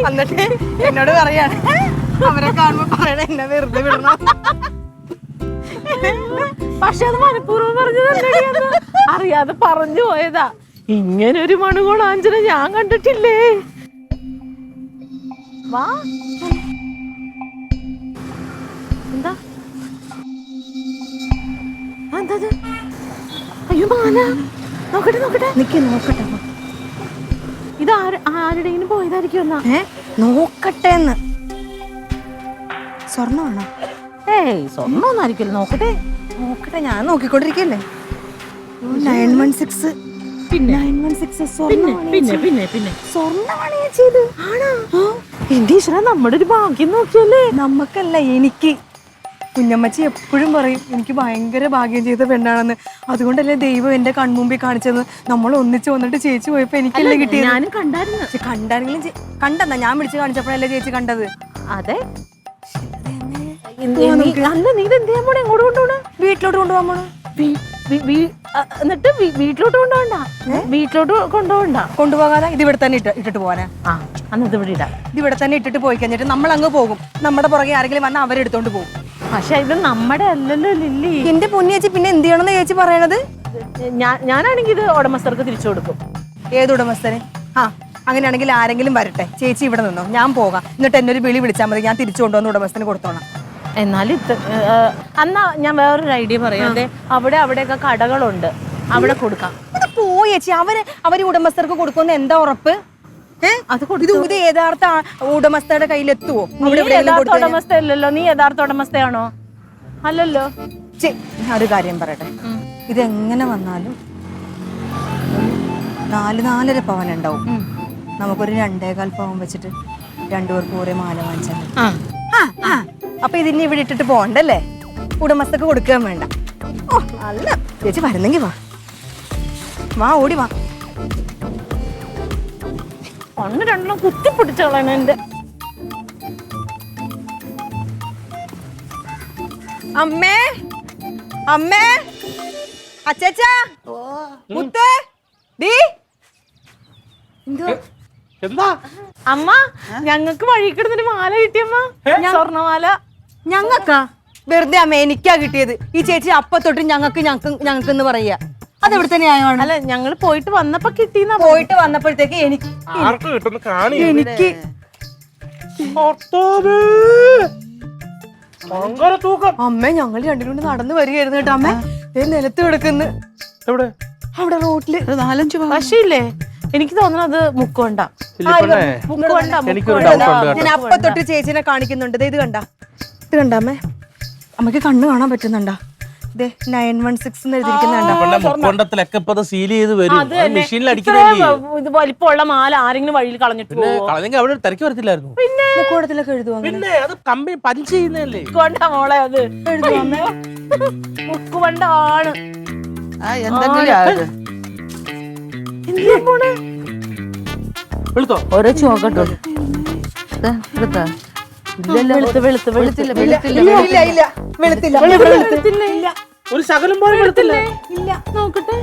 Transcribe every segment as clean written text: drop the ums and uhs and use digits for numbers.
എന്നിട്ട് എന്നോട് പറയാണ് അവരെ കാണുമ്പോ പറയണ എന്നെ വെറുതെ വിടണം. പക്ഷെ അത് മനഃപൂർവ്വം പറഞ്ഞതല്ലേ, അറിയാതെ പറഞ്ഞു പോയതാ. ഇങ്ങനെ ഒരു മണുകോളാഞ്ചന ഞാൻ കണ്ടിട്ടില്ലേ. വാ, എന്താ എന്താ? അയ്യോ മാല, നോക്കട്ടെ നോക്കട്ടെ നോക്കട്ടെ. ഇത് ആരുടെയും പോയതായിരിക്കും എന്നാ. നോക്കട്ടെ എന്ന്. സ്വർണ്ണമാണോ? ഏയ് സ്വർണ്ണമൊന്നും ആയിരിക്കില്ല. നോക്കട്ടെ നോക്കട്ടെ, ഞാൻ നോക്കിക്കൊണ്ടിരിക്കല്ലേ. 916 പിന്നെ സ്വർണ്ണമാണ് ചേച്ചി ഇത്. ആണോ? എന്റെ ഈശ്വര, നമ്മുടെ ഒരു ഭാഗ്യം നോക്കിയല്ലേ. നമ്മക്കല്ല, എനിക്ക്. കുഞ്ഞമ്മച്ചി എപ്പോഴും പറയും എനിക്ക് ഭയങ്കര ഭാഗ്യം ചെയ്ത പെണ്ണാണെന്ന്. അതുകൊണ്ടല്ലേ ദൈവം എന്റെ കൺമുമ്പിൽ കാണിച്ചത്. നമ്മൾ ഒന്നിച്ച് വന്നിട്ട് ചേച്ചി പോയപ്പോ എനിക്കല്ലേ കിട്ടിയത്. ഞാനും കണ്ടായിരുന്നു. കണ്ടാരെങ്കിലും കണ്ടെന്നാ ഞാൻ വിളിച്ച് കാണിച്ചപ്പോഴല്ലേ ചേച്ചി കണ്ടത്. അതെ. അല്ല, നീ എന്ത് ചെയ്യാൻ പോണേ? എങ്ങോട്ട് കൊണ്ടുപോണ? വീട്ടിലോട്ട് കൊണ്ടുപോകാൻ പോണു. എന്നിട്ട് വീട്ടിലോട്ട് കൊണ്ടുപോകണ്ട. വീട്ടിലോട്ട് കൊണ്ടുപോകാതെ ഇത് ഇവിടെ തന്നെ ഇട്ടിട്ട് പോവാനാ. അന്നത് ഇവിടെ ഇടാം. ഇത് ഇവിടെ തന്നെ ഇട്ടിട്ട് പോയി കഴിഞ്ഞിട്ട് നമ്മൾ അങ്ങ് പോകും. നമ്മുടെ പുറകെ ആരെങ്കിലും വന്നാൽ അവരെടുത്തോണ്ട് പോകും. പക്ഷെ ഇത് നമ്മുടെ അല്ലല്ലോ ലില്ലി. എന്റെ പൊന്നി ചേച്ചി, പിന്നെ എന്ത് ചെയ്യണമെന്ന് ചേച്ചി പറയണത്? ഞാനാണെങ്കിൽ ഇത് ഉടമസ്ഥർക്ക് തിരിച്ചു കൊടുക്കും. ഏത് ഉടമസ്ഥന്? അങ്ങനെയാണെങ്കിൽ ആരെങ്കിലും വരട്ടെ, ചേച്ചി ഇവിടെ നിന്നോ, ഞാൻ പോകാം. എന്നിട്ട് എന്നെ ഒരു വിളി വിളിച്ചാൽ മതി, ഞാൻ തിരിച്ചു കൊണ്ടുവന്ന് ഉടമസ്ഥന് കൊടുത്തോളാം. എന്നാലും എന്നാ ഞാൻ വേറൊരു ഐഡിയ പറയാം. അതെ, അവിടെയൊക്കെ കടകളുണ്ട്, അവിടെ കൊടുക്കാം. പോയി ചേച്ചി, അവര് ഉടമസ്ഥർക്ക് കൊടുക്കുമെന്ന് എന്താ ഉറപ്പ്? ഇത് യഥാർത്ഥ ഉടമസ്ഥയുടെ കയ്യിലെത്തുവോ? യഥാർത്ഥ ഉടമസ്ഥ അല്ലല്ലോ. നീ യഥാർത്ഥ ഉടമസ്ഥയാണോ? അല്ലല്ലോ. ഒരു കാര്യം പറയട്ടെ, ഇതെങ്ങനെ വന്നാലും 4-4.5 പവൻ ഉണ്ടാവും. നമുക്കൊരു 2.25 പവൻ വെച്ചിട്ട് രണ്ടുപേർക്ക് ഒരേ മാല വാങ്ങിച്ചാൽ. അപ്പൊ ഇതിന് ഇവിടെ ഇട്ടിട്ട് പോകണ്ടല്ലേ? ഉടമസ്ഥക്ക് കൊടുക്കാൻ വേണ്ട. അല്ല ചേച്ചി, വരുന്നെങ്കി വാ, ഓടി വാ. ഒന്ന് രണ്ടെണ്ണം കുത്തിപ്പൊട്ടിച്ചോളാണ് എന്റെ. അമ്മേ, അമ്മേ, അച്ചാച്ചാ, മുത്തേ, ദീ. എന്താ അമ്മ? ഞങ്ങക്ക് വഴി കിടന്നൊരു മാല കിട്ടിയമ്മ. സ്വർണ്ണമാല. ഞങ്ങക്കാ? വെറുതെ അമ്മ, എനിക്കാ കിട്ടിയത്. ഈ ചേച്ചി അപ്പ തൊട്ട് ഞങ്ങക്ക് പറയാ. അതെവിടെ തന്നെ ആയോണ്ട്? അല്ല, ഞങ്ങള് പോയിട്ട് വന്നപ്പോ കിട്ടിയെന്നാ. പോയിട്ട് വന്നപ്പോഴത്തേക്ക് എനിക്ക് അമ്മ, ഞങ്ങൾ രണ്ടിലും നടന്നു വരികയായിരുന്നു കേട്ടോ. അമ്മ നിലത്ത് കിടക്കുന്നു. അവിടെ റോട്ടില് 4-5 പക്ഷേ ഇല്ലേ, എനിക്ക് തോന്നുന്നത് മുക്കോണ്ട. ഞാൻ അപ്പ തൊട്ട് ചേച്ചിനെ കാണിക്കുന്നുണ്ട്. ഇത് കണ്ട അമ്മേ? അമ്മക്ക് കണ്ണ് കാണാൻ പറ്റുന്നുണ്ടോ? 916 ഇത് വലിപ്പമുള്ള മാല ആരെങ്കിലും വഴിയിൽ കളഞ്ഞിട്ട് പിന്നെ മുക്കോടത്തിലൊക്കെ മോളെ അത് മുക്കുകൊണ്ടാണ്. ഓരോ ചോക്കട്ടോ ഒരു ശകലം പോലും വെളുത്തില്ല. നോക്കട്ടെ.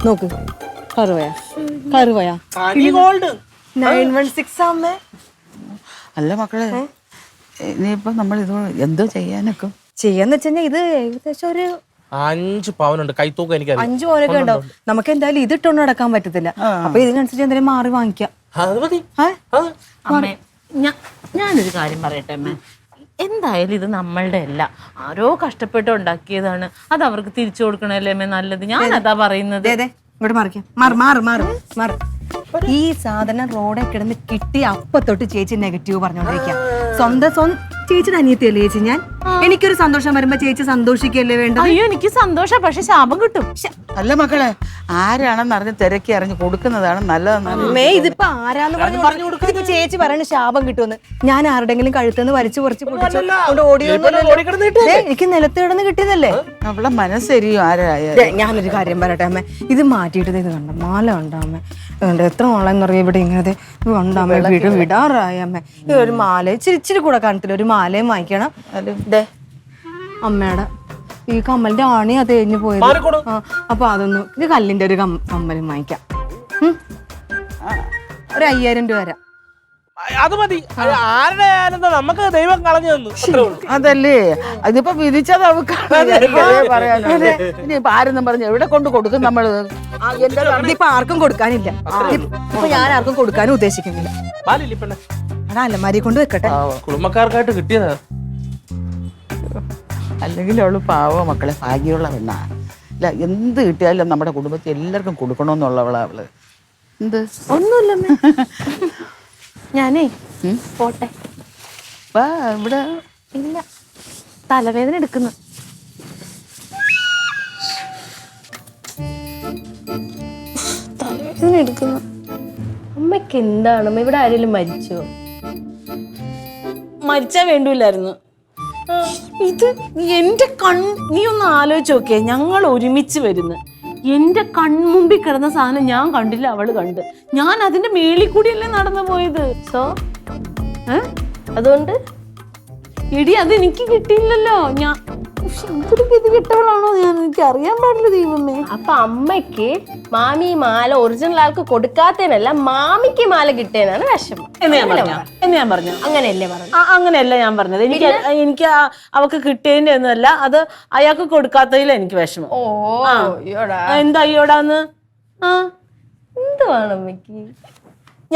നോക്ക്. കറുവയാ 916 അമ്മേ. അല്ല മക്കളെ, ഇനിയിപ്പോ നമ്മൾ ഇത് എന്തോ ചെയ്യാനൊക്കെ ചെയ്യാന്ന് വെച്ചാൽ ഇത് ഏകദേശം ഒരു 5 പവനുണ്ട്. കൈത്തൂക്കം എനിക്ക് 5 പവനൊക്കെ ഉണ്ടാവും. നമുക്ക് എന്തായാലും ഇത് ഇട്ടൊന്നും നടക്കാൻ പറ്റത്തില്ല. അപ്പൊ ഇതിനനുസരിച്ച് എന്തെങ്കിലും മാറി വാങ്ങിക്കാം. ഞാനൊരു കാര്യം പറയട്ടെ അമ്മ. എന്തായാലും ഇത് നമ്മളുടെ അല്ല, ആരോ കഷ്ടപ്പെട്ട് ഉണ്ടാക്കിയതാണ്. അത് അവർക്ക് തിരിച്ചു കൊടുക്കണല്ലേ അമ്മ നല്ലത്. ഞാൻ അതാ പറയുന്നത്. ഇങ്ങോട്ട് മാറിക്കാം. മാറ്. ഈ സാധനം റോഡിൽ കിടന്ന് കിട്ടി അപ്പ തൊട്ട് ചേച്ചി നെഗറ്റീവ് പറഞ്ഞോണ്ടിരിക്കാം. സ്വന്തം ചേച്ചിയുടെ അനിയത്തിയല്ലേ ചേച്ചി ഞാൻ. എനിക്കൊരു സന്തോഷം വരുമ്പോ ചേച്ചി സന്തോഷിക്കല്ലേ വേണ്ട? അയ്യോ, എനിക്ക് സന്തോഷം, പക്ഷെ ശാപം കിട്ടും. അല്ല മക്കളെ, ആരാണെന്ന് അറിഞ്ഞ് തിരക്കി അറിഞ്ഞ് കൊടുക്കുന്നതാണ് നല്ലതെന്ന്. ഇതിപ്പോ ആരാന്ന് പറഞ്ഞു കൊടുക്കുന്നത്? ചേച്ചി പറയണ ശാപം കിട്ടുമെന്ന്. ഞാൻ ആരുടെങ്കിലും കഴുത്തുനിന്ന് വലിച്ചു പറിച്ച് എനിക്ക് നിലത്ത് കിടന്ന് കിട്ടിയതല്ലേ. അവളെ മനസ്സരിയും ആരായ. ഞാനൊരു കാര്യം പറയട്ടെ അമ്മ, ഇത് മാറ്റിയിട്ട് ഇത് കണ്ട മാല കണ്ട അമ്മ. എത്ര നാളെന്ന് പറയാ ഇവിടെ ഇങ്ങനെ കണ്ടമ്മ. വിടാറായ അമ്മ. ഈ ഒരു മാല ഇച്ചിരി കൂടെ കാണത്തില്ല. ഒരു മാലയും വാങ്ങിക്കണം. അമ്മയുടെ ഈ കമ്മലിന്റെ ആണി അത് കഴിഞ്ഞു പോയത്. മാറിക്കോളൂ. അപ്പൊ അതൊന്ന് ഇത് കല്ലിന്റെ ഒരു കമ്മലും വാങ്ങിക്കാം. ഒരു 5000 രൂപ വരാം. അത് മതി. ആരുടെ ആയാലും നമുക്ക് ദൈവം കളഞ്ഞു തന്നു. അത്രേ ഉള്ളൂ. അതല്ലേ അതിപ്പോ വിധിച്ചത് ഇനിയിപ്പൊ ആരെന്നും പറഞ്ഞു എവിടെ കൊണ്ട് കൊടുക്കും നമ്മള്? ഇതിപ്പോ ആർക്കും കൊടുക്കാനില്ല. ഇപ്പൊ ഞാൻ ആർക്കും കൊടുക്കാനും ഉദ്ദേശിക്കുന്നില്ല. പാലില്ലേ പെണ്ണെ? അതാ അലമാരി കൊണ്ട് വെക്കട്ടെ. കുടുംബക്കാർക്കായിട്ട് കിട്ടിയതാ. അല്ലെങ്കിൽ അവള് പാവ മക്കളെ ഭാഗ്യമുള്ള പെണ്ണാ. അല്ല എന്ത് കിട്ടിയാലും നമ്മുടെ കുടുംബത്തിൽ എല്ലാവർക്കും കൊടുക്കണമെന്നുള്ളവളാ അവള്. എന്ത് ഒന്നുമില്ല ഞാനേ പോട്ടെ. വാ ഇവിടെ. ഇല്ല, തലവേദന എടുക്കുന്നു. തലവേദന എടുക്കുന്നു. അമ്മയ്ക്ക് എന്താണ് അമ്മ? ഇവിടെ ആരെങ്കിലും മരിച്ചോ? മരിച്ചാ വേണ്ടൂലായിരുന്നു. ഇത് എന്റെ നീ ഒന്ന് ആലോചിച്ച് നോക്കിയേ. ഞങ്ങൾ ഒരുമിച്ച് വരുന്നു, എന്റെ കൺമുമ്പിൽ കിടന്ന സാധനം ഞാൻ കണ്ടില്ല, അവള് കണ്ട്. ഞാൻ അതിന്റെ മേളിൽ കൂടിയല്ലേ നടന്നു പോയത്. സോ അതുകൊണ്ട് ഇടി അത് എനിക്ക് കിട്ടിയില്ലല്ലോ. ഞാൻ എന്തൊരു ഗതി കിട്ടവളാണോ ഞാൻ, എനിക്ക് അറിയാൻ പാടില്ല ദൈവമേ. അപ്പൊ അമ്മയ്ക്ക് മാമി മാല ഒറിജിനൽ ആൾക്ക് കൊടുക്കാത്തതിനല്ല, മാമിക്ക് മാല കിട്ടിയതാണ് വിഷമം എന്ന് ഞാൻ പറഞ്ഞു. അങ്ങനെയല്ലേ പറഞ്ഞു? അങ്ങനെയല്ല ഞാൻ പറഞ്ഞത്. എനിക്ക് അവക്ക് കിട്ടിയതിന്റെ ഒന്നുമല്ല, അത് അയാൾക്ക് കൊടുക്കാത്തതിൽ എനിക്ക് വിഷമം. ഓ എന്താ അയ്യോടാന്ന്? എന്തുവാണ് അമ്മയ്ക്ക്?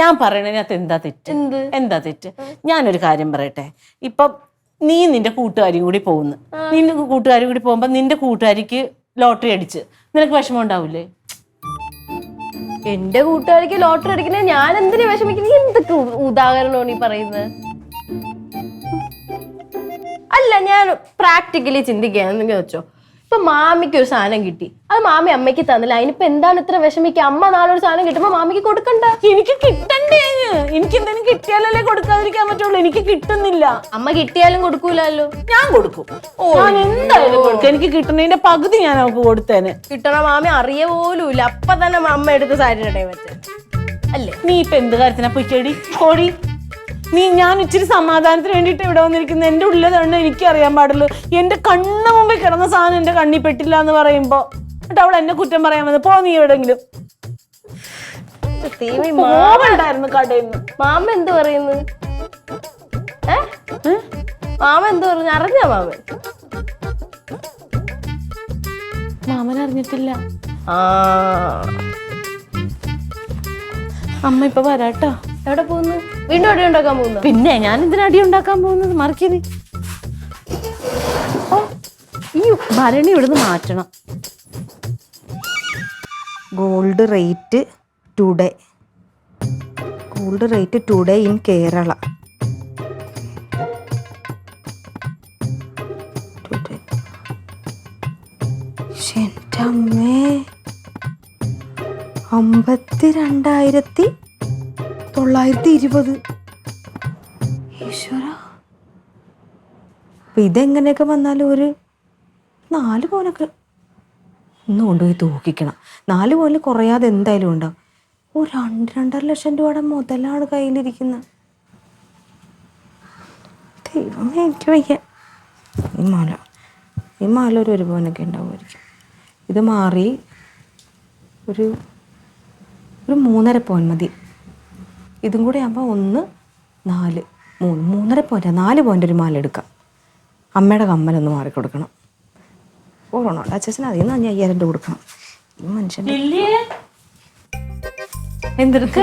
ഞാൻ പറയണതിനകത്ത് എന്താ തെറ്റ്? എന്താ തെറ്റ്? ഞാനൊരു കാര്യം പറയട്ടെ. ഇപ്പം നീ നിന്റെ കൂട്ടുകാരിയും കൂടി പോകുന്നു. നിന്റെ കൂട്ടുകാരും കൂടി പോകുമ്പോ നിന്റെ കൂട്ടുകാരിക്ക് ലോട്ടറി അടിച്ച് നിനക്ക് വിഷമം ഉണ്ടാവൂലേ? എന്റെ കൂട്ടുകാരിക്ക് ലോട്ടറി അടിക്കുന്നത് ഞാൻ എന്തിനു വിഷമിക്കുന്നത്? എന്തൊക്കെ ഉദാഹരണമാണ് ഈ പറയുന്നത്? അല്ല, ഞാൻ പ്രാക്ടിക്കലി ചിന്തിക്കുകയാണെന്ന് വെച്ചോ. ഇപ്പൊ മാമിക്ക് ഒരു സാധനം കിട്ടി, അത് മാമി അമ്മയ്ക്ക് തന്നില്ല, അതിനിപ്പോ എന്താണ് ഇത്ര വിഷമിക്കുക? അമ്മ നാളെ ഒരു സാധനം കിട്ടുമ്പോ മാമിക്ക് കൊടുക്കണ്ട? എനിക്ക് കിട്ടണ്ടേ? എനിക്ക് എന്തെങ്കിലും കിട്ടിയാലല്ലേ കൊടുക്കാതിരിക്കാൻ പറ്റുള്ളൂ. എനിക്ക് കിട്ടുന്നില്ല. അമ്മ കിട്ടിയാലും കൊടുക്കൂലല്ലോ. ഞാൻ കൊടുക്കും. ഞാൻ എന്തായാലും കൊടുക്കും. എനിക്ക് കിട്ടുന്നതിന്റെ പകുതി ഞാൻ അവൾക്ക് കൊടുത്തേനെ. കിട്ടണ മാമി അറിയ പോലും ഇല്ല, അപ്പൊ തന്നെ അമ്മ എടുത്ത് സാരി ഇടേ വെച്ച അല്ലേ? നീ ഇപ്പൊ എന്ത് കാര്യത്തിനാ പൊയ്ക്കടി കോടി? ഞാൻ ഇച്ചിരി സമാധാനത്തിന് വേണ്ടിയിട്ട് ഇവിടെ വന്നിരിക്കുന്നത്. എന്റെ ഉള്ളിലാണ് എനിക്ക് അറിയാൻ പാടുള്ളൂ. എന്റെ കണ്ണ് മുമ്പിൽ കിടന്ന സാധനം എന്റെ കണ്ണി പെട്ടില്ല എന്ന് പറയുമ്പോ എന്നിട്ട് അവൾ എന്നെ കുറ്റം പറയാൻ വന്നത്. പോ നീ എവിടെങ്കിലും. ഉണ്ടായിരുന്നു കടയിൽ നിന്ന്. മാമ എന്ത് പറയുന്നു? മാമ എന്ത് പറഞ്ഞു? അറിഞ്ഞ മാമൻ അറിഞ്ഞിട്ടില്ല. അമ്മ ഇപ്പൊ വരാട്ടോ. എവിടെ പോകുന്നു? വീണ്ടും അടി ഉണ്ടാക്കാൻ പോകുന്നു? പിന്നെ ഞാൻ എന്തിനാ അടി ഉണ്ടാക്കാൻ പോകുന്നത്? മറിക്കണി. ഈ ഭരണി ഇവിടുന്ന് മാറ്റണം. Gold rate today. Gold rate today in Kerala. എൻ്റെ അമ്മേ, 52,920. ഈശ്വര, അപ്പൊ ഇതെങ്ങനെയൊക്കെ വന്നാലും ഒരു 4 പവനൊക്കെ ഒന്ന് കൊണ്ടുപോയി തൂക്കിക്കണം. 4 പവനിൽ കുറയാതെ എന്തായാലും ഉണ്ടാവും. 2-2.5 ലക്ഷം രൂപയുടെ മുതലാണ് കയ്യിലിരിക്കുന്നത്. ദൈവമേ, എനിക്ക് വയ്യ. ഈ മാല ഒരു 1 പവനൊക്കെ ഉണ്ടാവുമായിരിക്കും. ഇത് മാറി ഒരു 3.5 പവൻ മതി. ഇതും കൂടെ ആകുമ്പോൾ 1, 4, 3, 3.5 പവൻ, 4 പവൻ്റെ ഒരു മാല എടുക്കാം. അമ്മയുടെ കമ്മലൊന്ന് മാറിക്കൊടുക്കണം. ഓണോട്ട് അച്ഛന് അതിൽ നിന്ന് 5000 രൂപ കൊടുക്കണം. ഈ മനുഷ്യൻ എന്തെടുക്കാ?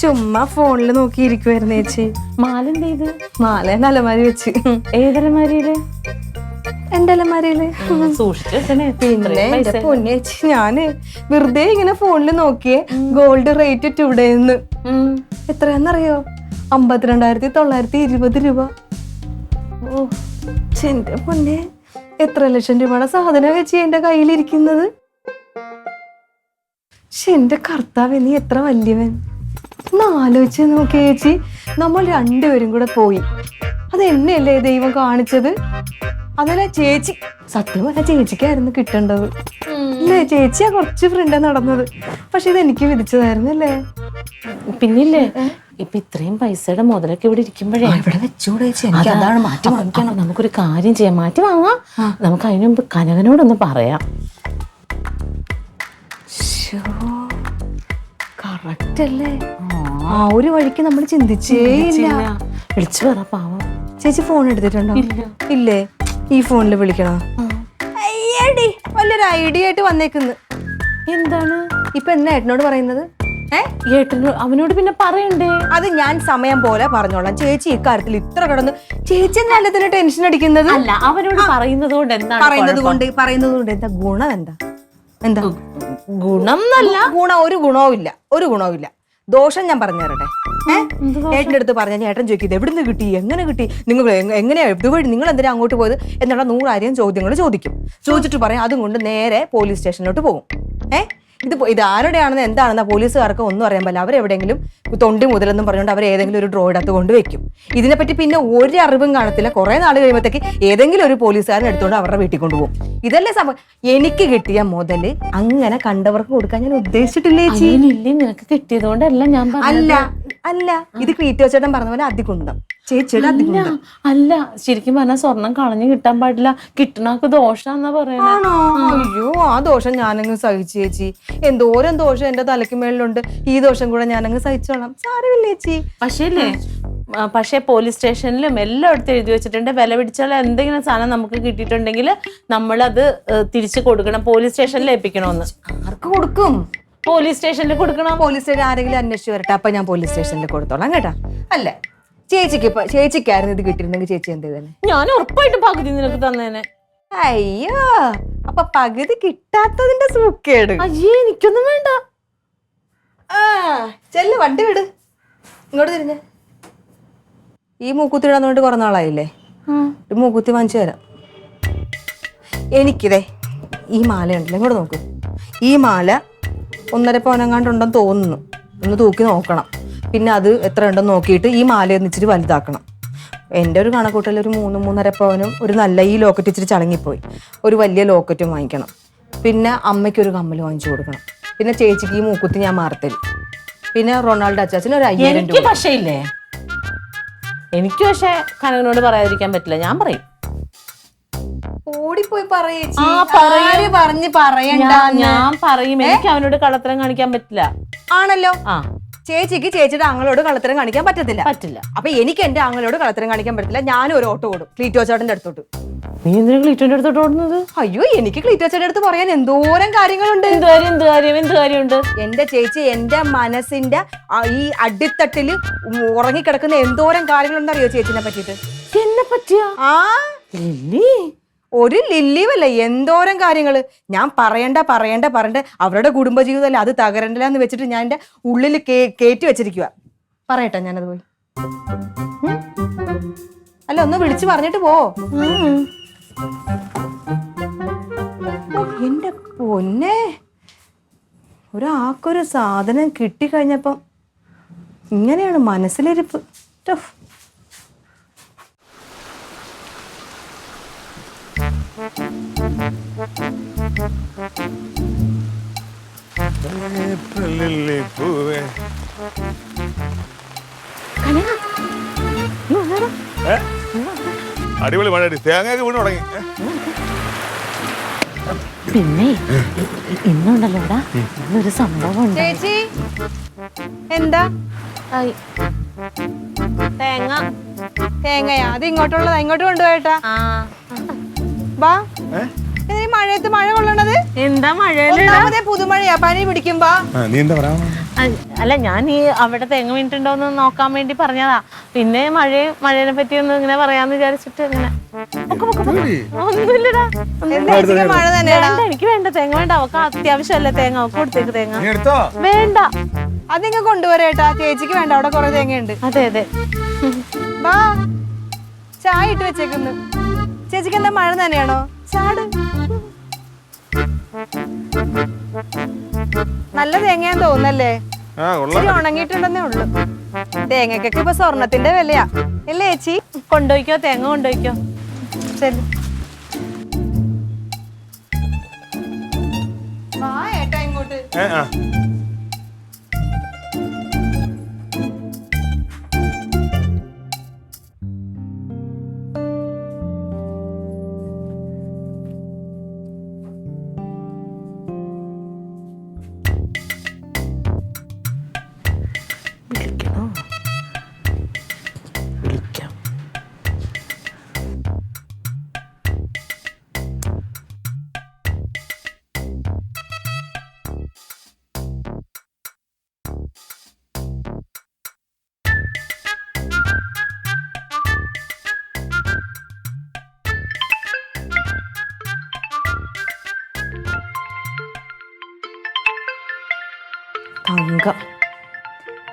ചുമ്മാ ഫോണിൽ നോക്കിയിരിക്കുവായിരുന്നു ചേച്ചി. മാല എന്ത് ചെയ്ത്? മാല അലമാരി വെച്ച്. ഏതലമാരിയില്? എന്റെ അലമാരിയില്. സൂക്ഷിച്ചു. പിന്നെ എന്റെ പൊന്നേച്ചി, ഞാന് വെറുതെ ഇങ്ങനെ ഫോണിൽ നോക്കിയേ ഗോൾഡ് റേറ്റ് ടുഡേന്ന്. എത്രയാന്നറിയോ? 52,920 രൂപ. ഓ എന്റെ പൊന്നെ, എത്ര ലക്ഷം രൂപയുടെ സാധനം വെച്ച് എന്റെ കയ്യിലിരിക്കുന്നത്. പക്ഷെ എന്റെ കർത്താവ്, നീ എത്ര വലിയവൻ. ഒന്ന് ആലോചിച്ച് നോക്കി ചേച്ചി, നമ്മൾ 2 പേരും കൂടെ പോയി. അത് എന്നെയല്ലേ ദൈവം കാണിച്ചത്? അതല്ല ചേച്ചി, സത്യം പറഞ്ഞ ചേച്ചിക്കായിരുന്നു കിട്ടേണ്ടത് അല്ലേ? ചേച്ചിയാ കുറച്ച് ഫ്രണ്ട് നടന്നത്. പക്ഷെ ഇത് എനിക്ക് വിധിച്ചതായിരുന്നു അല്ലേ? പിന്നില്ലേ, ഇപ്പൊ ഇത്രയും പൈസയുടെ മുതലൊക്കെ ഇവിടെ ഇരിക്കുമ്പോഴേ ഇവിടെ വെച്ചൂടെ ചേച്ചി, എനിക്ക് അതാണ് മാറ്റി വാങ്ങിക്കണം. അപ്പൊ നമുക്കൊരു കാര്യം ചെയ്യാം, മാറ്റി വാങ്ങാം. നമുക്ക് അതിനു മുമ്പ് കനകനോടൊന്ന് പറയാം. കറക്റ്റ് അല്ലേ? ആ ഒരു വഴിക്ക് നമ്മൾ ചിന്തിച്ചേ ഇല്ല. വിളിച്ചു പറ പാവം. ചേച്ചി ഫോൺ എടുത്തിട്ടുണ്ടോ? ഇല്ലേ? ഈ ഫോണിൽ വിളിക്കണോ? അയ്യടി വല്ലൊരു ഐഡിയ ആയിട്ട് വന്നേക്കുന്നു. എന്താണ് ഇപ്പൊ എന്നാ ഏട്ടനോട് പറയുന്നത്? ഏട്ടനോട് അവനോട് പിന്നെ പറയണ്ടേ? അത് ഞാൻ സമയം പോലെ പറഞ്ഞോളാം. ചേച്ചി ഇക്കാര്യത്തിൽ ഇത്ര കിടന്ന് ചേച്ചി നല്ലതിന് ടെൻഷൻ അടിക്കുന്നത്. അല്ല, അവനോട് പറയുന്നത് കൊണ്ട് എന്താണ് പറയുന്നത് കൊണ്ട് എന്താ ഗുണം? എന്താ ഗുണം എന്നല്ല, ഒരു ഗുണവും ഇല്ല. ദോഷം ഞാൻ പറഞ്ഞു തരട്ടെ. ഏട്ടൻ്റെ അടുത്ത് പറഞ്ഞാൽ ഏട്ടൻ ചോദിക്കുന്നത് എവിടുന്ന് കിട്ടി, എങ്ങനെ കിട്ടി, നിങ്ങൾ എങ്ങനെയാ ഇതുവഴി, നിങ്ങൾ എന്തിനാ അങ്ങോട്ട് പോയത് എന്നുള്ള 100,000 ചോദ്യങ്ങൾ ചോദിച്ചിട്ട് പറയാം. അതും കൊണ്ട് നേരെ പോലീസ് സ്റ്റേഷനിലോട്ട് പോകും. ഇത് ആരുടെയാണെന്ന് എന്താണെന്ന് പോലീസുകാർക്ക് ഒന്നും അറിയാൻ പറ്റില്ല. അവരെവിടെയെങ്കിലും തൊണ്ടി മുതലെന്നും പറഞ്ഞുകൊണ്ട് അവർ ഏതെങ്കിലും ഒരു ഡ്രോയിടത്ത് കൊണ്ട് വെക്കും. ഇതിനെപ്പറ്റി പിന്നെ ഒരു അറിവും കാണത്തില്ല. കുറെ നാൾ കഴിയുമ്പോഴത്തേക്ക് ഏതെങ്കിലും ഒരു പോലീസുകാരൻ എടുത്തുകൊണ്ട് അവരുടെ വീട്ടിൽ കൊണ്ടുപോകും. ഇതല്ലേ സംഭവം. എനിക്ക് കിട്ടിയ മുതല് അങ്ങനെ കണ്ടവർക്ക് കൊടുക്കാൻ ഞാൻ ഉദ്ദേശിച്ചിട്ടില്ലേ ചേച്ചി. നിനക്ക് കിട്ടിയത് കൊണ്ടല്ല ഞാൻ അല്ല ഇത് ക്ലീറ്റോച്ചേട്ടൻ പറഞ്ഞ പോലെ അതികുണ്ടം ചേച്ചിയുടെ അതികുണ്ടം അല്ല. ശരിക്കും പറഞ്ഞാൽ സ്വർണം കളഞ്ഞു കിട്ടാൻ പാടില്ല, കിട്ടണക്ക് ദോഷാന്നാ പറയുന്നത്. അയ്യോ, ആ ദോഷം ഞാനങ്ങ് സഹിച്ചു ചേച്ചി. എന്തോരം ദോഷം എന്റെ തലയ്ക്ക് മേളിലുണ്ട്. ഈ ദോഷം കൂടെ ഞാനങ്ങ് സഹിച്ചോളാം. സാരമില്ല ചേച്ചി. പക്ഷേ പോലീസ് സ്റ്റേഷനിലും എല്ലായിടത്തും എഴുതി വെച്ചിട്ടുണ്ട്, വില പിടിച്ചാൽ എന്തെങ്കിലും സാധനം നമുക്ക് കിട്ടിയിട്ടുണ്ടെങ്കിൽ നമ്മളത് തിരിച്ചു കൊടുക്കണം, പോലീസ് സ്റ്റേഷനിൽ ഏൽപ്പിക്കണമെന്ന്. ആർക്ക് കൊടുക്കും? പോലീസ് സ്റ്റേഷനിൽ കൊടുക്കണം. പോലീസ് സ്റ്റേഷൻ ആരെങ്കിലും അന്വേഷിച്ച് വരട്ടെ, അപ്പൊ ഞാൻ പോലീസ് സ്റ്റേഷനിൽ കൊടുത്തോളാം കേട്ടാ. അല്ല ചേച്ചിക്കായിരുന്നു ഇത് കിട്ടിയിരുന്നെങ്കിൽ ചേച്ചി എന്ത് ചെയ്തേനെ? ഞാൻ ഉറപ്പായിട്ടും പകുതി നിനക്ക് തന്നേനെ. അയ്യോ, അപ്പൊ പകുതി കിട്ടാത്തതിന്റെ സൂക്കേട്. അയ്യേ, എനിക്കൊന്നും വേണ്ട. ചെല്ല്, വണ്ടി വിട്. ഇങ്ങോട്ട് തിരിഞ്ഞ. ഈ മൂക്കുത്തി ഇടാന്നോണ്ട് കുറെ നാളായില്ലേ? ഒരു മൂക്കുത്തി വാങ്ങിച്ചു തരാം. എനിക്കിതേ ഈ മാല ഉണ്ടല്ലോ, ഇങ്ങോട്ട് നോക്ക്. ഈ മാല 1.5 പവനെങ്ങാണ്ടുണ്ടെന്ന് തോന്നുന്നു. ഒന്ന് തൂക്കി നോക്കണം. പിന്നെ അത് എത്ര ഉണ്ടെന്ന് നോക്കിയിട്ട് ഈ മാല ഒന്ന് ഇച്ചിരി വലുതാക്കണം. എൻ്റെ ഒരു കണക്കൂട്ടൽ ഒരു 3-3.5 പവനും ഒരു നല്ല ഈ ലോക്കറ്റ് ഇച്ചിരി ചളങ്ങിപ്പോയി. ഒരു വലിയ ലോക്കറ്റും വാങ്ങിക്കണം. പിന്നെ അമ്മയ്ക്കൊരു കമ്മൽ വാങ്ങിച്ചു കൊടുക്കണം. പിന്നെ ചേച്ചിക്ക് ഈ മൂക്കുത്തി ഞാൻ മാറത്തരും. പിന്നെ റൊണാൾഡോ അച്ചാച്ചന് ഒരു 5,000 രൂപ. പക്ഷേ ഇല്ലേ, എനിക്ക് പക്ഷെ കനകനോട് പറയാതിരിക്കാൻ പറ്റില്ല. ഞാൻ പറയും. ഓടിപ്പോയി പറയേച്ചി. ഞാൻ പറയും. എനിക്ക് അവനോട് കള്ളത്തരം കാണിക്കാൻ പറ്റില്ല. ആണല്ലോ. ചേച്ചിക്ക് ചേച്ചിയുടെ ആങ്ങളോട് കള്ളത്തരം കാണിക്കാൻ പറ്റില്ല. അപ്പൊ എനിക്ക് എന്റെ ആങ്ങളോട് കള്ളത്തരം കാണിക്കാൻ പറ്റില്ല. ഞാനും ഒരു ഓട്ടോ ഓടും ക്ലീറ്റോച്ചേട്ടന്റെ അടുത്തോട്ട്. നീ എന്തിനാ ക്ലീറ്റോന്റെ അടുത്തോട്ട് ഓടുന്നത്? അയ്യോ, എനിക്ക് ക്ലീറ്റോച്ചേട്ടന്റെ അടുത്ത് പറയാൻ എന്തോരം കാര്യങ്ങളുണ്ട്. എന്ത് കാര്യമുണ്ട്? എന്റെ ചേച്ചി എന്റെ മനസ്സിന്റെ ഈ അടിത്തട്ടില് ഉറങ്ങിക്കിടക്കുന്ന എന്തോരം കാര്യങ്ങളുണ്ടെന്ന് അറിയോ ചേച്ചിനെ പറ്റിട്ട്? എന്നെ പറ്റിയാ? ഒരു ലില്ലിവല്ല, എന്തോരം കാര്യങ്ങള്. ഞാൻ പറയണ്ട അവരുടെ കുടുംബജീവിതമല്ലേ, അത് തകരണ്ടെന്ന് വെച്ചിട്ട് ഞാൻ എന്റെ ഉള്ളിൽ കേറ്റി വെച്ചിരിക്കുക. പറയട്ടെ ഞാനത് പോയി? അല്ല, ഒന്ന് വിളിച്ചു പറഞ്ഞിട്ട് പോ. എന്റെ പൊന്നെ, ഒരാൾക്കൊരു സാധനം കിട്ടിക്കഴിഞ്ഞപ്പം ഇങ്ങനെയാണ് മനസ്സിലിരിപ്പ്. അടിപൊളി മഴ, തേങ്ങയൊക്കെ വീണ് തുടങ്ങി. പിന്നെ ഇന്നുണ്ടല്ലോടാ ഒരു സംഭവം ഉണ്ട്. ചേച്ചി എന്താ? തേങ്ങയാ? അത് ഇങ്ങോട്ടുള്ളതാ, ഇങ്ങോട്ട് കൊണ്ടുപോയിട്ടാ. ബാ, ഈ മഴയത്ത് മഴ കൊള്ളണത് എന്താ? ഒന്നാമതേ പുതുമഴയാ, പനി പിടിക്കുമ്പോ. നീ എന്താ പറയാ? അല്ല, ഞാൻ ഈ അവിടെ തേങ്ങ വീണിട്ടുണ്ടോന്ന് നോക്കാൻ വേണ്ടി പറഞ്ഞതാ. പിന്നെ മഴയെ പറ്റി ഒന്ന് ഇങ്ങനെ പറയാന്ന് വിചാരിച്ചിട്ട് ഇങ്ങനെ. ഒന്നുമില്ലടാ, മഴ തന്നെയാ. എനിക്ക് വേണ്ട തേങ്ങ, വേണ്ട. അവക്ക് അത്യാവശ്യമല്ലേ തേങ്ങ, അവക്ക് കൊടുത്തേക്ക് തേങ്ങ. വേണ്ട, അതിങ്ങ കൊണ്ടുവരേട്ടാ. ചേച്ചിക്ക് വേണ്ട, അവിടെ കൊറേ തേങ്ങയുണ്ട്. അതെ. ബാ, ചായ ഇട്ട് വെച്ചേക്കുന്നു. ചേച്ചിക്ക് എന്താ മഴ തന്നെയാണോ? ചാട്. നല്ല തേങ്ങയാന്ന് തോന്നല്ലേ? ഇച്ചിരി ഉണങ്ങിയിട്ടുണ്ടെന്നേ ഉള്ളു. തേങ്ങക്കൊക്കെ ഇപ്പൊ സ്വർണത്തിന്റെ വിലയാ അല്ലേ ചേച്ചി? കൊണ്ടുപോയിക്കോ, തേങ്ങ കൊണ്ടുപോയിക്കോ. ശരി. വാ ഏട്ടാ ഇങ്ങോട്ട്. തങ്ക,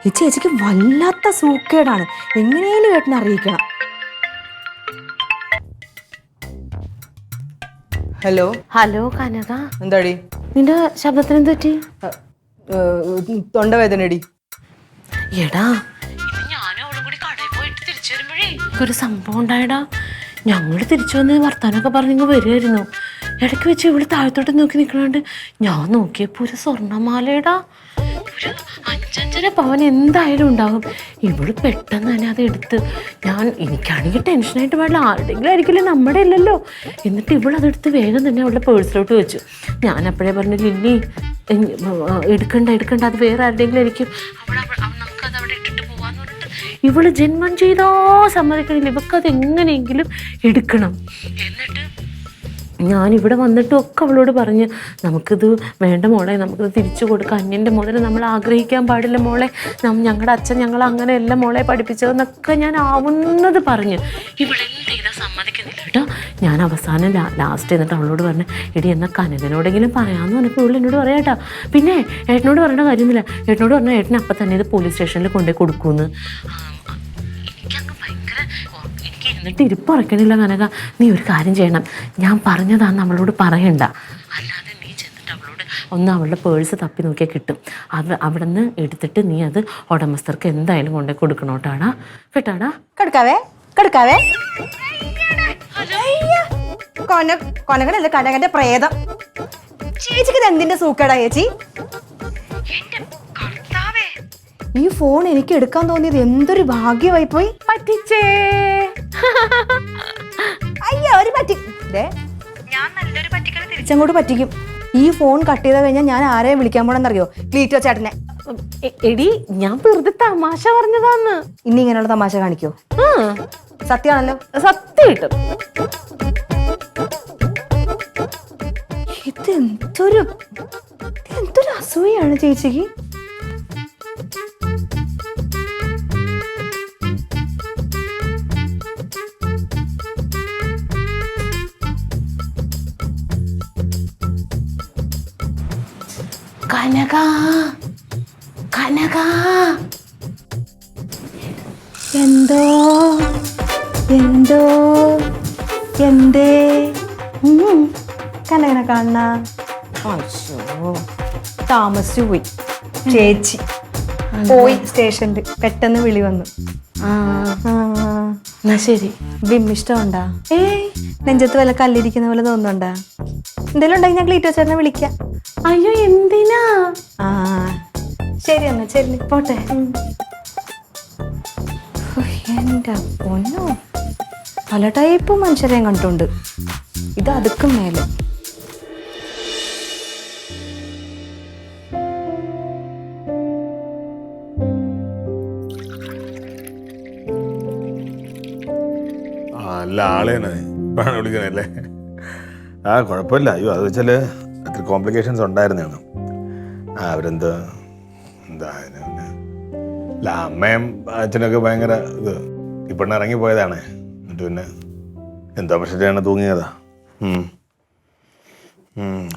ഈ ചേച്ചിക്ക് വല്ലാത്ത സൂക്കേടാണ്. എങ്ങനെയാലും ഏട്ടനെ അറിയിക്കണം. ഹലോ ഹലോ കനക, എന്താടി? നിന്റെ ശബ്ദത്തിന് എന്ത് പറ്റി? തൊണ്ടവേദനടി. എടാ ഞാനും അവളും കൂടി കടയിൽ പോയിട്ട് തിരിച്ചു വരുമ്പോഴേ ഒരു സംഭവം ഉണ്ടായടാ. ഞങ്ങൾ തിരിച്ചു വന്ന് വർത്താനൊക്കെ പറഞ്ഞിങ്ങ് വരുമായിരുന്നു. ഇടയ്ക്ക് വെച്ച് ഇവള് താഴത്തോട്ട് നോക്കി നിൽക്കണോണ്ട് ഞാൻ നോക്കിയപ്പോൾ ഒരു സ്വർണ്ണമാലയടാ. ഒരു 5-5.5 പവൻ എന്തായാലും ഉണ്ടാകും. ഇവള് പെട്ടെന്ന് തന്നെ അത് എടുത്ത്, എനിക്കാണെങ്കിൽ ടെൻഷനായിട്ട് പാടില്ല, ആരുടെങ്കിലും ആയിരിക്കില്ല, നമ്മുടെ ഇല്ലല്ലോ. എന്നിട്ട് ഇവളതെടുത്ത് വേഗം തന്നെ അവളുടെ പേഴ്സിലോട്ട് വെച്ചു. ഞാൻ അപ്പോഴേ പറഞ്ഞു, ലില്ലി എടുക്കണ്ട, അത് വേറെ ആരുടെങ്കിലും ആയിരിക്കും, നമുക്കത് അവിടെ ഇട്ടിട്ട് പോവാന്ന് പറഞ്ഞിട്ട് ഇവള് ജന്മം ചെയ്താ സമ്മതിക്കണില്ല. ഇവക്കത് എങ്ങനെയെങ്കിലും എടുക്കണം. എന്നിട്ട് ഞാനിവിടെ വന്നിട്ടൊക്കെ അവളോട് പറഞ്ഞ്, നമുക്കിത് വേണ്ട മോളെ, നമുക്കിത് തിരിച്ചു കൊടുക്കാം, അന്യൻ്റെ മുതൽ നമ്മൾ ആഗ്രഹിക്കാൻ പാടില്ല മോളെ, ഞങ്ങളുടെ അച്ഛൻ ഞങ്ങൾ അങ്ങനെയല്ല മോളെ പഠിപ്പിച്ചതെന്നൊക്കെ ഞാൻ ആവുന്നത് പറഞ്ഞ്. ഇവളെന്ത് ചെയ്താൽ സമ്മതിക്കുന്നില്ല കേട്ടോ. ഞാൻ അവസാനം ലാസ്റ്റ് എന്നിട്ട് അവളോട് പറഞ്ഞു, എടി എന്നാൽ കനകനോടെങ്കിലും പറയാമെന്ന് പറഞ്ഞപ്പോൾ ഇവൾ എന്നോട് പറയാട്ടോ. പിന്നെ ഏട്ടനോട് പറയേണ്ട കാര്യമൊന്നുമില്ല. ഏട്ടനോട് പറഞ്ഞാൽ ഏട്ടൻ അപ്പം തന്നെ ഇത് പോലീസ് സ്റ്റേഷനിൽ കൊണ്ടുപോയി കൊടുക്കുമെന്ന്. എന്നിട്ട് ഇരിപ്പുറക്കണില്ല കനക. നീ ഒരു കാര്യം ചെയ്യണം, ഞാൻ പറഞ്ഞതാന്ന് അവളോട് പറയണ്ട. അല്ലാതെ നീ ചെന്നിട്ട് അവളോട് ഒന്ന് അവളുടെ പേഴ്സ് തപ്പി നോക്കിയാൽ കിട്ടും. അവിടെ നിന്ന് എടുത്തിട്ട് നീ അത് ഉടമസ്ഥർക്ക് എന്തായാലും കൊണ്ടുപോയി കൊടുക്കണോട്ടാടാ, കേട്ടാടാ. കടുക്കാവേ കൊനകനല്ല, കനകന്റെ പ്രേതം. ചേച്ചിക്ക് ഇത് എന്തിന്റെ സൂക്കേടാ ചേച്ചി? ഈ ഫോൺ എനിക്ക് എടുക്കാൻ തോന്നിയത് എന്തൊരു ഭാഗ്യമായി പോയി. പറ്റിച്ചേ. അയ്യോ ഒരു ഞാൻ നല്ലൊരു പറ്റിക്കല് തിരിച്ചങ്ങോട്ട് പറ്റിക്കും. ഈ ഫോൺ കട്ട് ചെയ്ത് കഴിഞ്ഞാൽ ഞാൻ ആരെയും വിളിക്കാൻ പോണെന്നറിയോ? ക്ലീറ്റോ ചേട്ടനെ. എടി ഞാൻ വെറുതെ തമാശ പറഞ്ഞതാന്ന്. ഇനി ഇങ്ങനെയുള്ള തമാശ കാണിക്കോ? സത്യമാണല്ലോ. സത്യമായിട്ടും ഇതെന്തൊരു അസൂയാണ് ചേച്ചിക്ക്. കനക എന്തേ കനകനെ കാണണ? താമസിച്ചു പോയി ചേച്ചി. പോയി സ്റ്റേഷനിൽ പെട്ടെന്ന് വിളി വന്നു. എന്നാ ശരി. വിമ്മിഷ്ടമുണ്ടാ? നെഞ്ചത്ത് വല്ല കല്ലിരിക്കുന്ന പോലെ തോന്നുന്നുണ്ടാ? എന്തെങ്കിലും ഉണ്ടെങ്കിൽ ഞാൻ ക്ലീറ്റോ ചേട്ടനെ വിളിക്കാം. അയ്യോ എന്തിനാ? ശരി എന്നാ, ശരി പോട്ടെ. എന്റെ പൊന്നോ, പല ടൈപ്പ് മനുഷ്യരെയും കണ്ടുണ്ട്. ഇത് അതുക്കും മേലെ. നല്ല ആളെയാണ് ഇപ്പോഴാണ് വിളിക്കണല്ലേ. കുഴപ്പമില്ല. അയ്യോ അത് വെച്ചാൽ അത്ര കോംപ്ലിക്കേഷൻസ് ഉണ്ടായിരുന്നാണ്. അവരെന്താ അല്ല, അമ്മയും അച്ഛനൊക്കെ ഭയങ്കര ഇത് ഇപ്പം ഇറങ്ങിപ്പോയതാണ്. എന്നിട്ട് പിന്നെ എന്താ പ്രശ്നത്തിലാണ് തൂങ്ങിയതാ.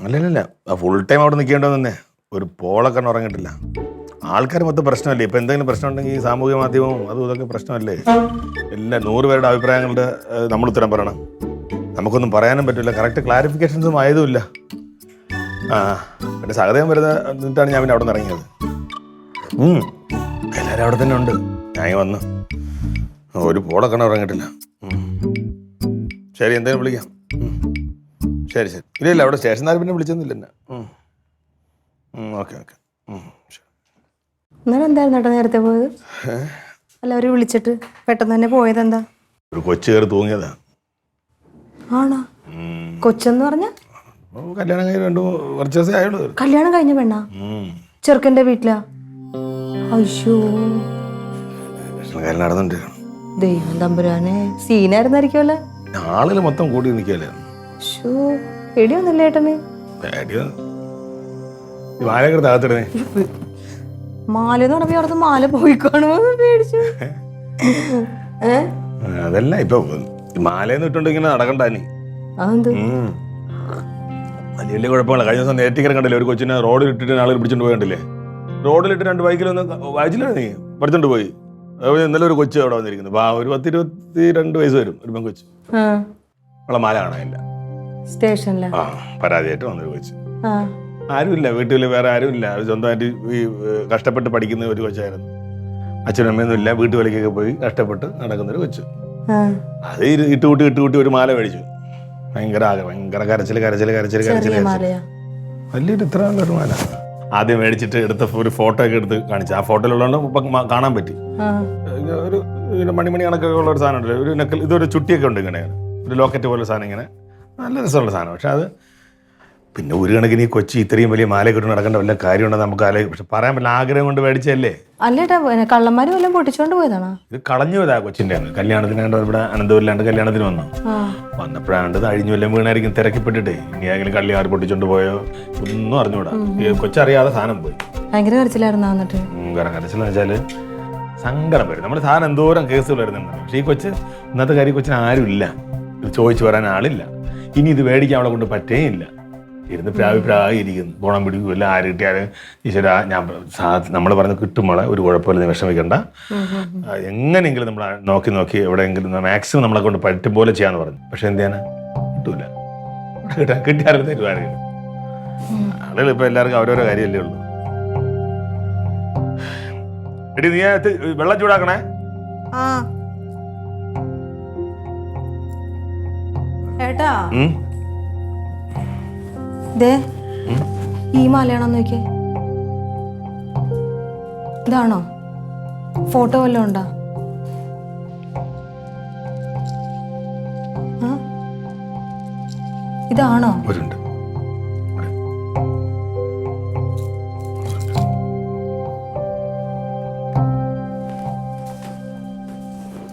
അല്ലല്ല, ഫുൾ ടൈം അവിടെ നിൽക്കേണ്ടത് തന്നെ. ഒരു പോളൊക്കെ ഉറങ്ങിയിട്ടില്ല. ആൾക്കാർ മൊത്തം പ്രശ്നമല്ലേ. ഇപ്പം എന്തെങ്കിലും പ്രശ്നം ഉണ്ടെങ്കിൽ ഈ സാമൂഹ്യ മാധ്യമവും അതും ഇതൊക്കെ പ്രശ്നമല്ലേ. എല്ലാം 100 പേരുടെ അഭിപ്രായങ്ങളുടെ നമ്മൾ ഉത്തരം പറയണം. നമുക്കൊന്നും പറയാനും പറ്റില്ല. കറക്റ്റ് ക്ലാരിഫിക്കേഷൻസും ആയതുമില്ല. പിന്നെ സഹതയം വരുന്നിട്ടാണ് ഞാൻ പിന്നെ അവിടെ നിന്ന് ഇറങ്ങിയത്. എല്ലാവരും അവിടെ തന്നെ ഉണ്ട്. ഞാൻ വന്നു. ഒരു പോളൊക്കെ ഉറങ്ങിയിട്ടില്ല. ശരി, എന്തായാലും വിളിക്കാം. ശരി. ഇല്ല അവിടെ സ്റ്റേഷൻകാർ പിന്നെ വിളിച്ചൊന്നുമില്ല എന്നെ. ഓക്കെ. ശരി. എന്നാലും എന്തായിരുന്നു ഏട്ടാ നേരത്തെ പോയത്? അല്ല, അവര് വിളിച്ചിട്ട് പെട്ടെന്ന് തന്നെ പോയത് എന്താ? ഒരു കൊച്ചു കയറി തൂങ്ങിയതാ. ആണോ? കൊച്ചെന്ന് പറഞ്ഞ കല്യാണം കഴിഞ്ഞ് 2 ദിവസമേ ആയുള്ളൂ. കല്യാണം കഴിഞ്ഞ പെണ്ണാ? ചെറുക്കന്റെ വീട്ടിലാ? അയ്യോ, നടന്നുകൊണ്ടിരിക്കണം. ദൈവം തമ്പുരാനെ, സീനായിരുന്നായിരിക്കുമല്ലോ. ആളുകൾ മൊത്തം കൂടി നിൽക്കല്ലേ. പേടിയൊന്നുമില്ല ഏട്ടന്? മാലയൊക്കെ താത്തിടണേ. മാലെന്ന് പറഞ്ഞപ്പോ അവിടുത്തെ മാല പോയി കാണുമോ പേടിച്ചു. അതല്ല, ഇപ്പൊ മാലയെന്ന് ഇട്ടുകൊണ്ട് ഇങ്ങനെ നടക്കണ്ടാനി. അതെന്ത് വലിയ കുഴപ്പമില്ല. കഴിഞ്ഞ ദിവസം നേറ്റിക്കരം കണ്ടില്ലേ, ഒരു കൊച്ചിനെ റോഡിൽ ഇട്ടിട്ട് ആളുകൾ പിടിച്ചോണ്ട് പോയി കണ്ടില്ലേ? റോഡിലിട്ട് 2 ബൈക്കിലൊന്ന് വായിച്ചില്ല നീ പഠിച്ചോണ്ട് പോയി. ഇന്നലെ ഒരു കൊച്ചു അവിടെ വന്നിരിക്കുന്നു. ഒരു 10-22 വയസ്സ് വരും, ഒരു പെൺകൊച്ചു. അവളെ മാല കാണാനില്ല. സ്റ്റേഷനില് പരാതിയായിട്ട് വന്നൊരു കൊച്ചു. ആരുമില്ല വീട്ടിൽ, വേറെ ആരുമില്ല. സ്വന്തമായിട്ട് ഈ കഷ്ടപ്പെട്ട് പഠിക്കുന്ന ഒരു കൊച്ചായിരുന്നു. അച്ഛനും അമ്മയൊന്നും ഇല്ല, വീട്ടുവേലയ്ക്കൊക്കെ പോയി കഷ്ടപ്പെട്ട് നടക്കുന്നൊരു കൊച്ചു. അത് ഇട്ടുകൂട്ടി ഒരു മാല മേടിച്ചു. ഭയങ്കര കരച്ചില് വലിയൊരു ഇത്ര നല്ലൊരു മാല. ആദ്യം മേടിച്ചിട്ട് എടുത്ത ഒരു ഫോട്ടോ ഒക്കെ എടുത്ത് കാണിച്ചു. ആ ഫോട്ടോയിലുള്ളതുകൊണ്ട് ഇപ്പം കാണാൻ പറ്റി. ഒരു മണി കണക്കൊക്കെ ഉള്ള ഒരു സാധനം ഉണ്ടല്ലോ, ഒരു നെക്കൽ, ഇതൊരു ചുട്ടിയൊക്കെ ഉണ്ട്, ഇങ്ങനെ ഒരു ലോക്കറ്റ് പോലെ സാധനം, ഇങ്ങനെ നല്ല രസമുള്ള സാധനം. പക്ഷെ അത് പിന്നെ ഒരു കണക്കിന് ഈ കൊച്ചി ഇത്രയും വലിയ മാല കിട്ടി നടക്കേണ്ട വല്ല കാര്യമുണ്ടെന്ന് നമുക്ക് ആലോചിക്കും. പക്ഷെ പറയാൻ പറ്റില്ല, ആഗ്രഹം കൊണ്ട് മേടിച്ചല്ലേ. അല്ലേട്ടാ കള്ളന്മാരും എല്ലാം പൊട്ടിച്ചോണ്ട് പോയതാണോ? ഇത് കളഞ്ഞു പോയതാ കൊച്ചിൻ്റെ. കല്യാണത്തിനാണ്ട് ഇവിടെ അനന്തപുരിലാണ്ട് കല്യാണത്തിന് വന്നപ്പോഴാണ്ട് അഴിഞ്ഞു വല്ലതും വീണായിരിക്കും തിരക്കിപ്പെട്ടിട്ടേ. ഇനി ആരെങ്കിലും കള്ളി ആറ് പൊട്ടിച്ചോണ്ട് പോയോ ഒന്നും അറിഞ്ഞൂടാ. കൊച്ചറിയാതെ സാധനം പോയി. ഭയങ്കര കരച്ചിലായിരുന്നു. എന്നിട്ട് കരച്ചിലെന്ന് വെച്ചാല് സങ്കടം വരും. നമ്മുടെ സാധനം എന്തോരം കേസുകൾ വരുന്നുണ്ട്. പക്ഷെ ഈ കൊച്ച് ഇന്നത്തെ കാര്യം കൊച്ചിന് ആരും ഇല്ല, ഇത് ചോദിച്ചു വരാൻ ആളില്ല. ഇനി ഇത് മേടിക്കാൻ അവളെ കൊണ്ട് പറ്റേയില്ല. ഇരുന്ന് പ്രായിരിക്കുന്നു, പോണം പിടിക്കില്ല. ആര് കിട്ടിയാലും ഈശ്വര ഞാൻ നമ്മൾ പറഞ്ഞ് കിട്ടുമ്പോളെ ഒരു കുഴപ്പമില്ല, നീ വിഷമിക്കണ്ട, എങ്ങനെയെങ്കിലും നമ്മൾ നോക്കി എവിടെയെങ്കിലും മാക്സിമം നമ്മളെ കൊണ്ട് പറ്റും പോലെ ചെയ്യാന്ന് പറഞ്ഞു. പക്ഷെ എന്ത് ചെയ്യാനാ, കിട്ടൂല. കിട്ടിയാലും തരുവാരെങ്കിലും. ആളുകൾ ഇപ്പൊ എല്ലാവർക്കും അവരോരോ കാര്യമല്ലേ ഉള്ളൂ. എടി നീ വെള്ളം ചൂടാക്കണേ. ഏട്ടാ ഈ മാലയാണോ നോക്കിയേ? ഇതാണോ? ഫോട്ടോ വല്ലതും ഉണ്ടോ? ഇതാണോ?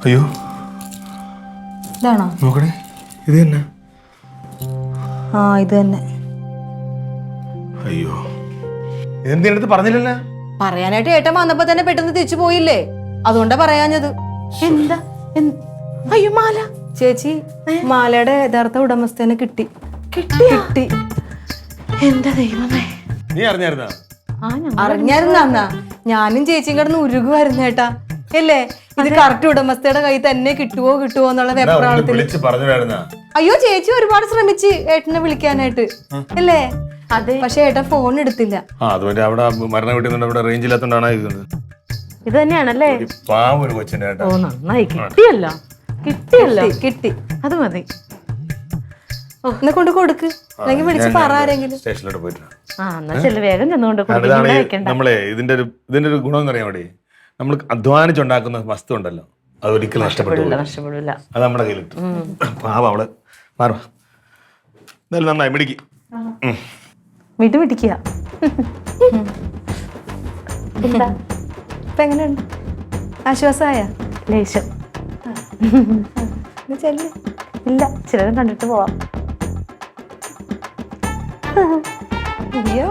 അയ്യോ, ഇതാണോ? നോക്കണേ, ഇത് തന്നെ. ഇത് തന്നെ. അയ്യോ, എന്തിനടുത്ത് പറഞ്ഞില്ലല്ലോ? പറയാനായിട്ട് ഏട്ടൻ വന്നപ്പോ തന്നെ പെട്ടെന്ന് തിരിച്ചു പോയില്ലേ, അതുകൊണ്ടാ പറയാഞ്ഞത്. എന്താ? അയ്യോ മാല. ചേച്ചി, മാലയുടെ യഥാർത്ഥ ഉടമസ്ഥനെ കിട്ടി. എന്റെ ദൈവമേ, നീ അറിഞ്ഞായിരുന്നാ? അറിഞ്ഞായിരുന്നാ? ഞാനും ചേച്ചിയും കിടന്ന് ഉരുകുമായിരുന്നു ഏട്ടാ. അല്ലേ, ഇത് കറക്റ്റ് ഉടമസ്ഥയുടെ കൈ തന്നെ കിട്ടുവോ എന്നുള്ള വെപ്രാളത്തിൽ. അയ്യോ, ചേച്ചി ഒരുപാട് ശ്രമിച്ച് ഏട്ടനെ വിളിക്കാനായിട്ട്, അല്ലേ? അതെ, പക്ഷെ ഏട്ടൻ ഫോൺ എടുത്തില്ല. ഇത് തന്നെയാണല്ലേ? നന്നായി, കിട്ടി. അത് മതി. എന്നെ കൊണ്ട് കൊടുക്ക്, അല്ലെങ്കിൽ വിളിച്ച് പറ ആരെങ്കിലും. വേഗം ചെന്നുകൊണ്ട് നമ്മളെ ഇതിന്റെ ഒരു ഗുണം എന്ന് പറയാൻ വേണ്ടി, നമ്മൾ അധ്വാനിച്ചുണ്ടാക്കുന്ന വസ്തു ഉണ്ടല്ലോ, അതൊരിക്കലും നഷ്ടപ്പെടില്ല. അത് നമ്മുടെ കയ്യിലിട്ടു. പാവം അവള് മാറുക. എന്തായാലും നന്നായി മിടിക്ക്. പിടിക്കുക. ഇപ്പൊ എങ്ങനെയുണ്ട്? ആശ്വാസമായ? ലേശം. ഇല്ല, ചിലരും കണ്ടിട്ട് പോവാം. അയ്യോ.